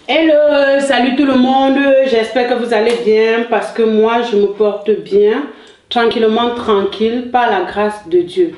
Hello, salut tout le monde, j'espère que vous allez bien parce que moi je me porte bien, tranquillement tranquille par la grâce de Dieu.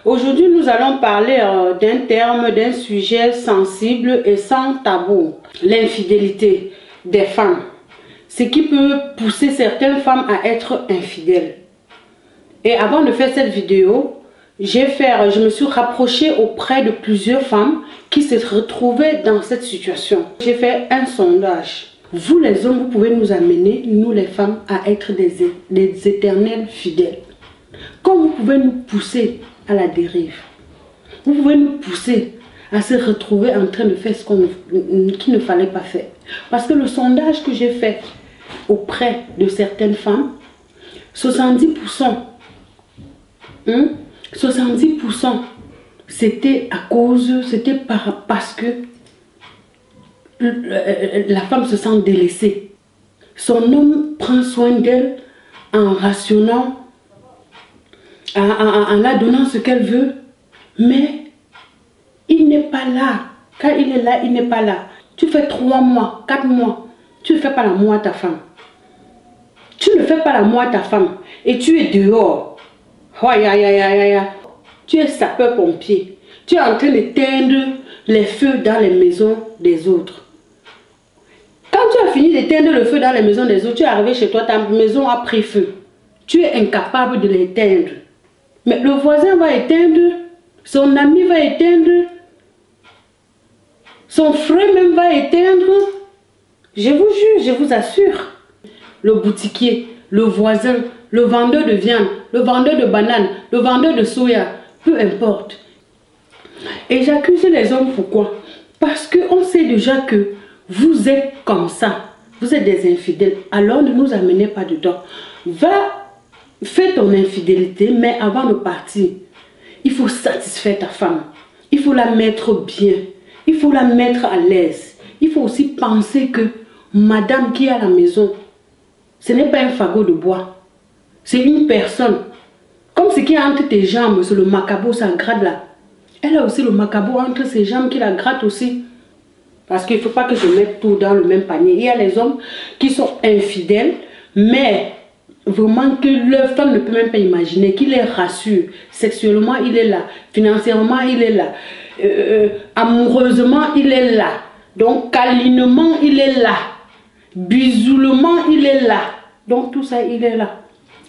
Aujourd'hui nous allons parler d'un terme, d'un sujet sensible et sans tabou, l'infidélité des femmes. Ce qui peut pousser certaines femmes à être infidèles. Et avant de faire cette vidéo, je me suis rapprochée auprès de plusieurs femmes qui se retrouvaient dans cette situation. J'ai fait un sondage. Vous les hommes, vous pouvez nous amener, nous les femmes, à être des éternels fidèles. Comme vous pouvez nous pousser à la dérive. Vous pouvez nous pousser à se retrouver en train de faire ce qu'il ne fallait pas faire. Parce que le sondage que j'ai fait auprès de certaines femmes, 70%, c'était parce que la femme se sent délaissée. Son homme prend soin d'elle en rationnant, en la donnant ce qu'elle veut, mais il n'est pas là. Quand il est là, il n'est pas là. Tu fais 3 mois, 4 mois, tu ne fais pas l'amour à ta femme. Tu ne fais pas l'amour à ta femme et tu es dehors. Tu es sapeur-pompier. Tu es en train d'éteindre les feux dans les maisons des autres. Quand tu as fini d'éteindre le feu dans les maisons des autres, tu es arrivé chez toi, ta maison a pris feu. Tu es incapable de l'éteindre. Mais le voisin va éteindre, son ami va éteindre, son frère même va éteindre. Je vous jure, je vous assure. Le boutiquier, le voisin, le vendeur de viande, le vendeur de bananes, le vendeur de soya, peu importe. Et j'accuse les hommes, pourquoi? Parce qu'on sait déjà que vous êtes comme ça, vous êtes des infidèles, alors ne nous amenez pas dedans. Va, fais ton infidélité, mais avant de partir, il faut satisfaire ta femme, il faut la mettre bien, il faut la mettre à l'aise. Il faut aussi penser que madame qui est à la maison, ce n'est pas un fagot de bois. C'est une personne. Comme ce qui est entre tes jambes, c'est le macabo, ça gratte là. Elle a aussi le macabo entre ses jambes qui la gratte aussi. Parce qu'il ne faut pas que je mette tout dans le même panier. Il y a les hommes qui sont infidèles, mais vraiment que leur femme ne peut même pas imaginer, qu'il les rassure. Sexuellement, il est là. Financièrement, il est là. Amoureusement, il est là. Donc, câlinement, il est là. Bisoulement, il est là. Donc, tout ça, il est là.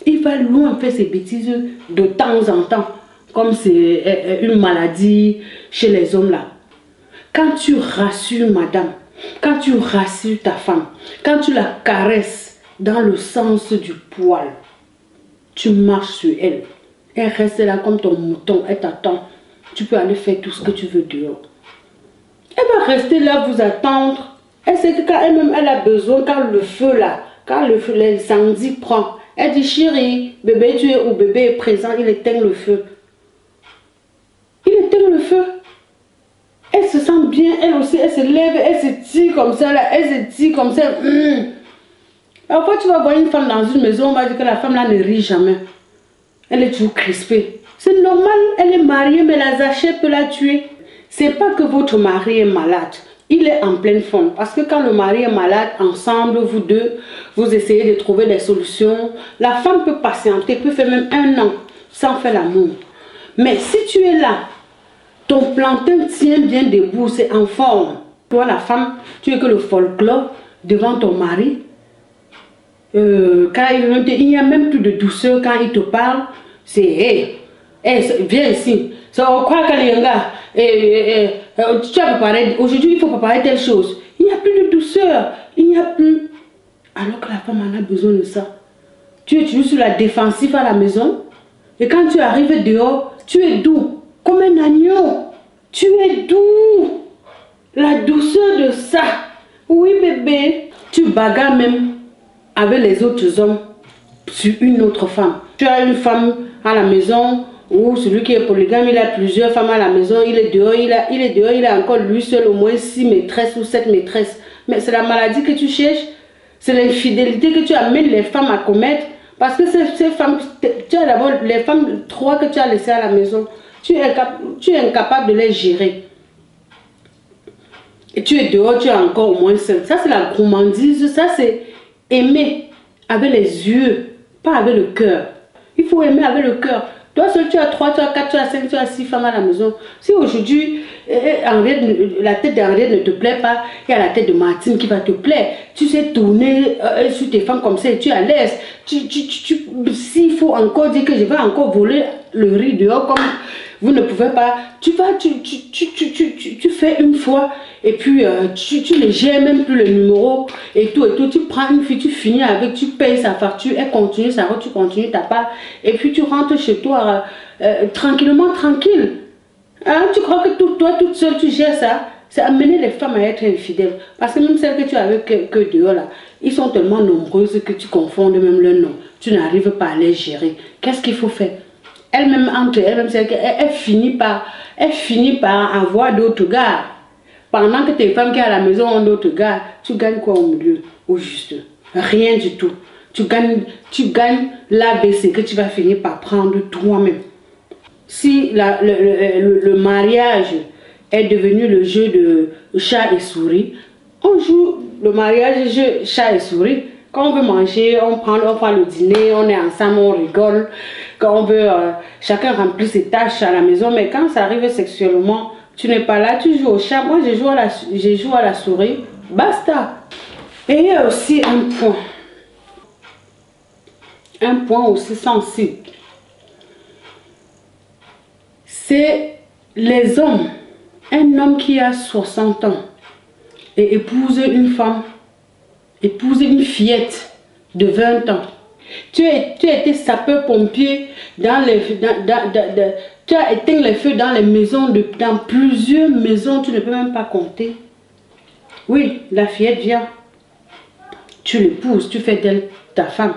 Il va loin faire ses bêtises de temps en temps. Comme c'est une maladie chez les hommes là. Quand tu rassures madame, quand tu rassures ta femme, quand tu la caresses dans le sens du poil, tu marches sur elle. Elle reste là comme ton mouton, elle t'attend. Tu peux aller faire tout ce que tu veux dehors. Elle va rester là, vous attendre. Elle sait que quand elle-même elle a besoin, quand le feu là, quand le feu, l'incendie prend, elle dit chérie, bébé tu es où, bébé est présent, il éteint le feu. Il éteint le feu. Elle se sent bien, elle aussi, elle se lève, elle se tire comme ça, là, elle se tire comme ça. Parfois tu vas voir une femme dans une maison, on va dire que la femme là ne rit jamais. Elle est toujours crispée. C'est normal, elle est mariée, mais la Zaché peut la tuer. C'est pas que votre mari est malade. Il est en pleine forme. Parce que quand le mari est malade, ensemble, vous deux, vous essayez de trouver des solutions. La femme peut patienter, peut faire même 1 an sans faire l'amour. Mais si tu es là, ton plantain tient bien debout, c'est en forme. Toi, la femme, tu es que le folklore devant ton mari. Quand il n'y a même plus de douceur quand il te parle. C'est hey, viens ici. Tu as préparé, aujourd'hui il faut préparer telle chose. Il n'y a plus de douceur, il n'y a plus. Alors que la femme en a besoin de ça. Tu es toujours sur la défensive à la maison. Et quand tu arrives dehors, tu es doux, comme un agneau. Tu es doux. La douceur de ça. Oui bébé. Tu bagarres même avec les autres hommes sur une autre femme. Tu as une femme à la maison. Ou celui qui est polygame, il a plusieurs femmes à la maison, il est dehors, il a encore lui seul au moins 6 maîtresses ou 7 maîtresses. Mais c'est la maladie que tu cherches, c'est l'infidélité que tu amènes les femmes à commettre. Parce que ces femmes, tu as d'abord les femmes 3 que tu as laissées à la maison, tu es incapable de les gérer. Et tu es dehors, tu es encore au moins seul. Ça, c'est la gourmandise. Ça, c'est aimer avec les yeux, pas avec le cœur. Il faut aimer avec le cœur. Toi seul, tu as 3, tu as 4, tu as 5, tu as 6 femmes à la maison. Si aujourd'hui, la tête d'Henriette ne te plaît pas, il y a la tête de Martine qui va te plaire. Tu sais tourner sur tes femmes comme ça et tu es à l'aise. S'il faut encore dire que je vais encore voler le riz dehors comme vous ne pouvez pas, tu fais une fois et puis tu ne gères même plus le numéro et tout. Tu prends une fille, tu finis avec, tu payes sa facture, elle continue sa route, tu continues ta part et puis tu rentres chez toi tranquillement, tranquille. Hein, tu crois que toi toute seule tu gères ça? C'est amener les femmes à être infidèles. Parce que même celles que tu as avec que dehors là, ils sont tellement nombreuses que tu confondes même leur nom. Tu n'arrives pas à les gérer. Qu'est-ce qu'il faut faire? Elle-même, entre elle-même, elle finit par avoir d'autres gars. Pendant que tes femmes qui sont à la maison ont d'autres gars, tu gagnes quoi au milieu? Au juste? Rien du tout. Tu gagnes l'ABC que tu vas finir par prendre toi-même. Si le mariage est devenu le jeu de chat et souris, on joue le mariage jeu chat et souris. Quand on veut manger, on prend le dîner, on est ensemble, on rigole. Quand on veut, chacun remplit ses tâches à la maison. Mais quand ça arrive sexuellement, tu n'es pas là, tu joues au chat. Moi, je joue à la souris. Basta. Et il y a aussi un point. Un point aussi sensible. C'est les hommes. Un homme qui a 60 ans et épouse une femme, épouse une fillette de 20 ans. Tu as été sapeur-pompier tu as éteint les feux dans les maisons, dans plusieurs maisons, tu ne peux même pas compter. Oui, la fillette vient. Tu l'épouses, tu fais d'elle ta femme.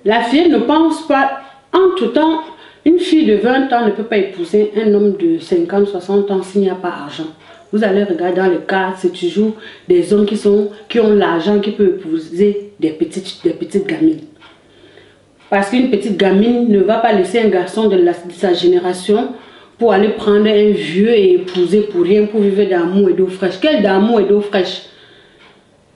La fillette ne pense pas, entre-temps, une fille de 20 ans ne peut pas épouser un homme de 50, 60 ans s'il n'y a pas d'argent. Vous allez regarder dans le cas, c'est toujours des hommes qui ont l'argent, qui peuvent épouser des petites gamines. Parce qu'une petite gamine ne va pas laisser un garçon de sa génération pour aller prendre un vieux et épouser pour rien, pour vivre d'amour et d'eau fraîche. Quel d'amour et d'eau fraîche?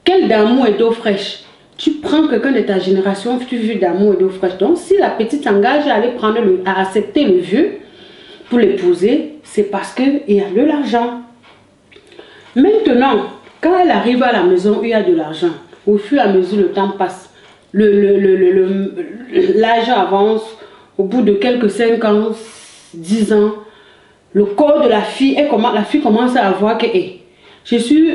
Quel d'amour et d'eau fraîche? Tu prends quelqu'un de ta génération, tu vis d'amour et d'eau fraîche. Donc, si la petite s'engage à aller à accepter le vieux pour l'épouser, c'est parce qu'il y a de l'argent. Maintenant, quand elle arrive à la maison où il y a de l'argent, au fur et à mesure le temps passe, l'âge avance, au bout de quelques 5 ans, 10 ans, le corps de la fille, la fille commence à voir que je suis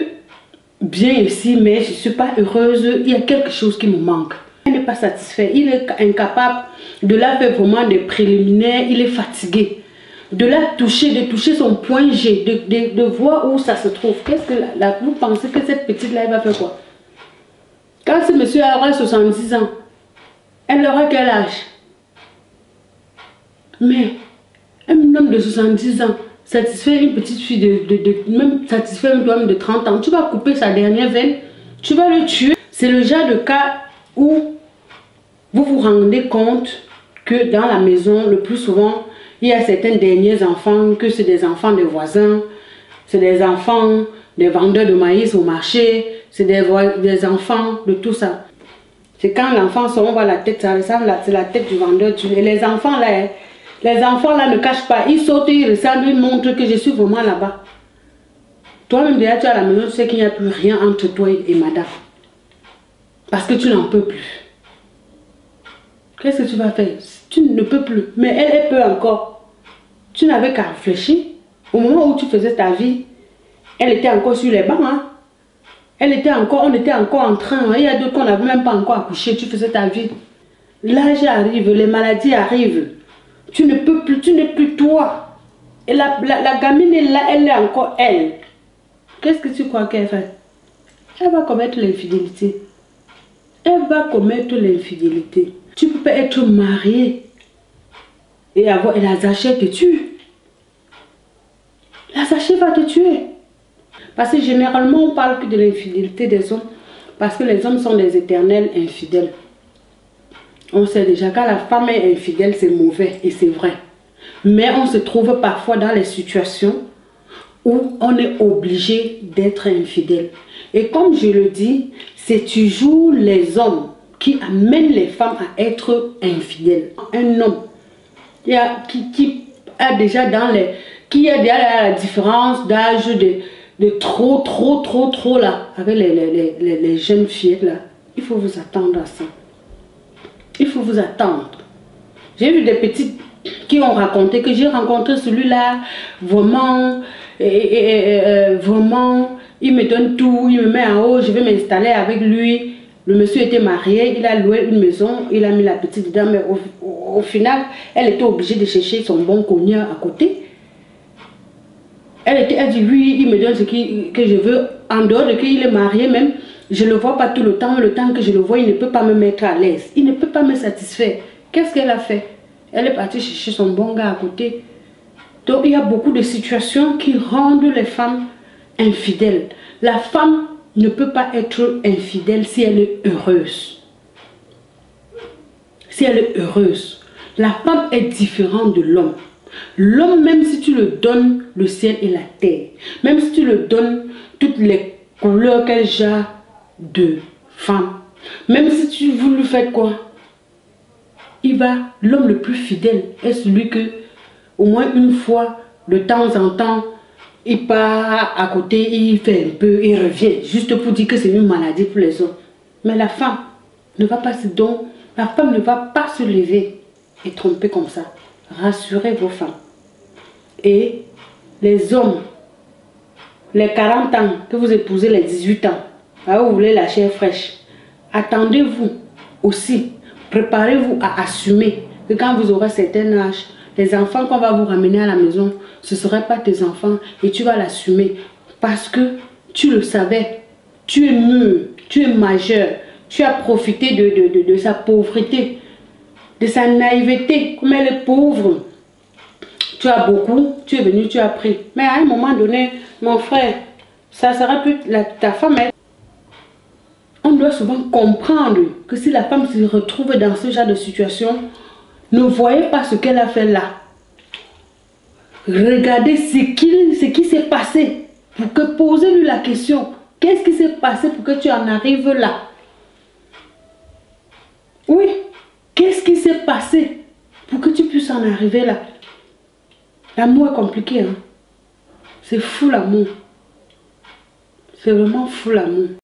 bien ici, mais je ne suis pas heureuse, il y a quelque chose qui me manque. Elle n'est pas satisfaite, il est incapable de la faire vraiment des préliminaires, il est fatigué. De la toucher, de toucher son point G, de voir où ça se trouve. Qu'est-ce que vous pensez que cette petite-là, elle va faire quoi? Quand ce monsieur aura 70 ans, elle aura quel âge? Mais un homme de 70 ans, satisfait une petite fille même satisfait un homme de 30 ans, tu vas couper sa dernière veine, tu vas le tuer. C'est le genre de cas où vous vous rendez compte que dans la maison, le plus souvent, il y a certains derniers enfants, que c'est des enfants des voisins, c'est des enfants des vendeurs de maïs au marché, c'est des enfants de tout ça. C'est quand l'enfant sort, on voit la tête, ça ressemble, c'est la tête du vendeur. Et les enfants là, ne cachent pas, ils sautent, ils ressemblent, ils montrent que je suis vraiment là-bas. Toi-même déjà, tu es à la maison, tu sais qu'il n'y a plus rien entre toi et madame. Parce que tu n'en peux plus. Qu'est-ce que tu vas faire? Tu ne peux plus. Mais elle peut encore. Tu n'avais qu'à réfléchir. Au moment où tu faisais ta vie, elle était encore sur les bancs. Hein? On était encore en train. Hein? Il y a d'autres qu'on n'avait même pas encore accouché. Tu faisais ta vie. L'âge arrive, les maladies arrivent. Tu ne peux plus, tu n'es plus toi. Et la gamine est là, elle est encore elle. Qu'est-ce que tu crois qu'elle fait? Elle va commettre l'infidélité. Elle va commettre l'infidélité. Tu peux pas être marié et la Zaché te tue. La Zaché va te tuer. Parce que généralement, on parle que de l'infidélité des hommes. Parce que les hommes sont des éternels infidèles. On sait déjà quand la femme est infidèle, c'est mauvais et c'est vrai. Mais on se trouve parfois dans les situations où on est obligé d'être infidèle. Et comme je le dis, c'est toujours les hommes qui amènent les femmes à être infidèles. Un homme qui a déjà la différence d'âge de trop là, avec les jeunes filles là, il faut vous attendre à ça. Il faut vous attendre. J'ai vu des petites qui ont raconté que j'ai rencontré celui-là, vraiment, vraiment, il me donne tout, il me met en haut, je vais m'installer avec lui. Le monsieur était marié, il a loué une maison, il a mis la petite dedans, mais au final, elle était obligée de chercher son bon cogneur à côté. Elle dit oui, il me donne ce que je veux, en dehors de qu'il est marié même, je ne le vois pas tout le temps que je le vois, il ne peut pas me mettre à l'aise, il ne peut pas me satisfaire. Qu'est-ce qu'elle a fait? Elle est partie chercher son bon gars à côté. Donc il y a beaucoup de situations qui rendent les femmes infidèles. La femme ne peut pas être infidèle si elle est heureuse. Si elle est heureuse. La femme est différente de l'homme. L'homme, même si tu le donnes le ciel et la terre, même si tu le donnes toutes les couleurs qu'elle a de femme, même si vous lui faites quoi, l'homme le plus fidèle est celui que, au moins une fois, de temps en temps, il part à côté, il fait un peu, il revient, juste pour dire que c'est une maladie pour les hommes. Mais la femme ne va pas la femme ne va pas se lever et tromper comme ça. Rassurez vos femmes. Et les hommes, les 40 ans que vous épousez les 18 ans, là où vous voulez la chair fraîche, attendez-vous aussi. Préparez-vous à assumer que quand vous aurez un certain âge, les enfants qu'on va vous ramener à la maison, ce ne seraient pas tes enfants et tu vas l'assumer parce que tu le savais, tu es mûr, tu es majeur, tu as profité de sa pauvreté, de sa naïveté, comme elle est pauvre. Tu as beaucoup, tu es venu, tu as pris. Mais à un moment donné, mon frère, ça sera plus ta femme. On doit souvent comprendre que si la femme se retrouve dans ce genre de situation, ne voyez pas ce qu'elle a fait là. Regardez ce qui s'est passé pour que posez-lui la question. Qu'est-ce qui s'est passé pour que tu en arrives là? Oui, qu'est-ce qui s'est passé pour que tu puisses en arriver là? L'amour est compliqué, hein? C'est fou l'amour. C'est vraiment fou l'amour.